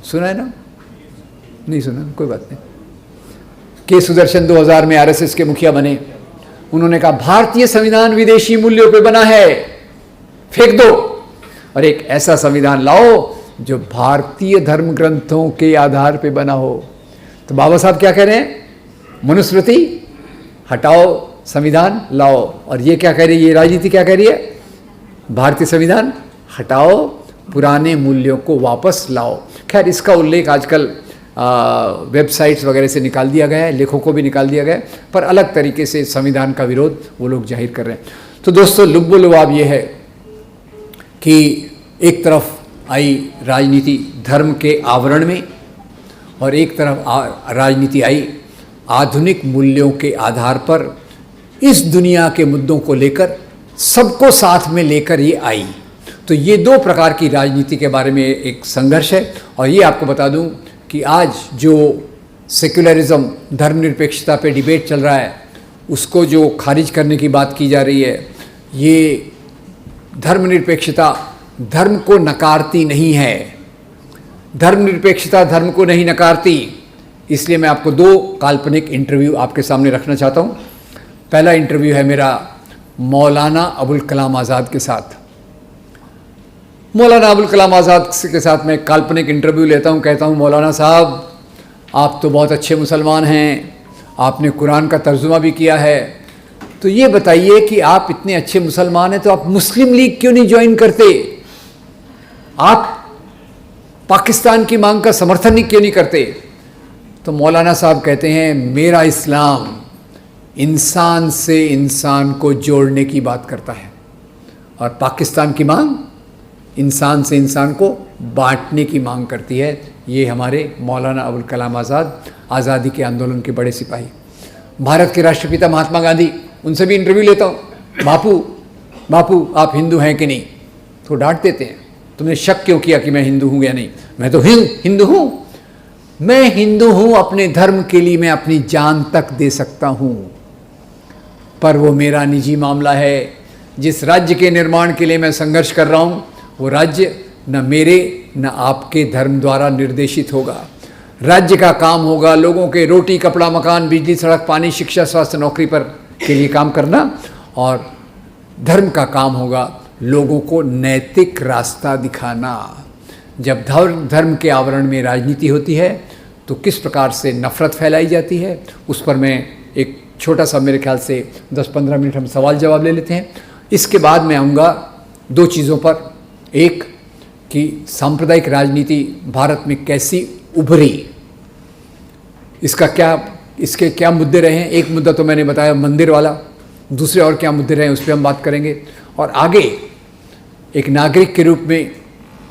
सुना है ना? नहीं सुना, कोई बात नहीं। के सुदर्शन 2000 में आरएसएस के मुखिया बने। उन्होंने कहा भारतीय संविधान विदेशी मूल्यों पे बना है, फेंक दो और एक ऐसा संविधान लाओ जो भारतीय धर्म ग्रंथों के आधार पे बना हो। तो बाबा साहब क्या कह रहे हैं? मनुस्मृति हटाओ, संविधान लाओ। और ये क्या कह रही है? ये राजनीति क्या कह रही है? भारतीय संविधान हटाओ, पुराने मूल्यों को वापस लाओ। खैर, इसका उल्लेख आजकल वेबसाइट्स वगैरह से निकाल दिया गया है, लेखों को भी निकाल दिया गया है, पर अलग तरीके से संविधान का विरोध वो लोग जाहिर कर रहे हैं। तो दोस्तों, लुब्बो लुआब ये है कि एक तरफ आई राजनीति धर्म के आवरण में और एक तरफ राजनीति आई आधुनिक मूल्यों के आधार पर इस दुनिया के मुद्दों को लेकर, सबको साथ में लेकर ये आई। तो ये 2 प्रकार की राजनीति के बारे में एक संघर्ष है। और ये आपको बता दूं कि आज जो सेक्युलरिज्म, धर्मनिरपेक्षता पे डिबेट चल रहा है, उसको जो खारिज करने की बात की जा रही है, ये धर्मनिरपेक्षता धर्म को नकारती नहीं है। धर्मनिरपेक्षता धर्म को नहीं नकारती। इसलिए मैं आपको 2 काल्पनिक इंटरव्यू आपके सामने रखना चाहता हूँ। पहला इंटरव्यू है मेरा मौलाना अबुल कलाम आज़ाद के साथ। मौलाना अबुल कलाम आज़ाद के साथ मैं काल्पनिक इंटरव्यू लेता हूँ। कहता हूँ, मौलाना साहब, आप तो बहुत अच्छे मुसलमान हैं, आपने कुरान का तर्जुमा भी किया है, तो ये बताइए कि आप इतने अच्छे मुसलमान हैं तो आप मुस्लिम लीग क्यों नहीं ज्वाइन करते? आप पाकिस्तान की मांग का समर्थन क्यों नहीं करते? तो मौलाना साहब कहते हैं, मेरा इस्लाम इंसान से इंसान को जोड़ने की बात करता है और पाकिस्तान की मांग इंसान से इंसान को बांटने की मांग करती है। ये हमारे मौलाना अबुल कलाम आज़ाद, आज़ादी के आंदोलन के बड़े सिपाही। भारत के राष्ट्रपिता महात्मा गांधी, उनसे भी इंटरव्यू लेता हूँ। बापू बापू आप हिंदू हैं कि नहीं, तो डांट देते हैं, तुमने शक क्यों किया कि मैं हिंदू हूं या नहीं, मैं तो हिंदू हूं, मैं हिंदू हूं, अपने धर्म के लिए मैं अपनी जान तक दे सकता हूं, पर वो मेरा निजी मामला है। जिस राज्य के निर्माण के लिए मैं संघर्ष कर रहा हूं, वो राज्य न मेरे न आपके धर्म द्वारा निर्देशित होगा। राज्य का काम होगा लोगों के रोटी कपड़ा मकान बिजली सड़क पानी शिक्षा स्वास्थ्य नौकरी पर के लिए काम करना, और धर्म का काम होगा लोगों को नैतिक रास्ता दिखाना। जब धर्म के आवरण में राजनीति होती है तो किस प्रकार से नफरत फैलाई जाती है, उस पर मैं एक छोटा सा, मेरे ख्याल से 10-15 मिनट हम सवाल जवाब ले लेते हैं। इसके बाद मैं आऊँगा दो चीज़ों पर, एक कि सांप्रदायिक राजनीति भारत में कैसी उभरी, इसके क्या मुद्दे रहे हैं। एक मुद्दा तो मैंने बताया मंदिर वाला, दूसरे और क्या मुद्दे रहे हैं उस पर हम बात करेंगे, और आगे एक नागरिक के रूप में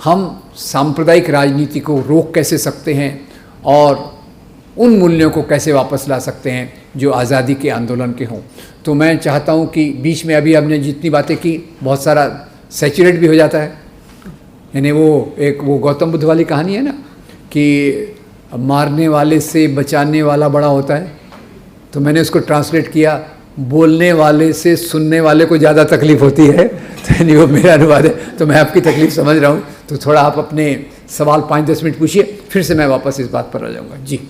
हम सांप्रदायिक राजनीति को रोक कैसे सकते हैं और उन मूल्यों को कैसे वापस ला सकते हैं जो आज़ादी के आंदोलन के हों। तो मैं चाहता हूं कि बीच में अभी हमने जितनी बातें की बहुत सारा सैचुरेट भी हो जाता है, यानी वो गौतम बुद्ध वाली कहानी है ना कि मारने वाले से बचाने वाला बड़ा होता है, तो मैंने उसको ट्रांसलेट किया, बोलने वाले से सुनने वाले को ज़्यादा तकलीफ होती है, तो नहीं वो मेरा अनुवाद है, तो मैं आपकी तकलीफ समझ रहा हूँ। तो थोड़ा आप अपने सवाल 5-10 मिनट पूछिए, फिर से मैं वापस इस बात पर आ जाऊँगा। जी।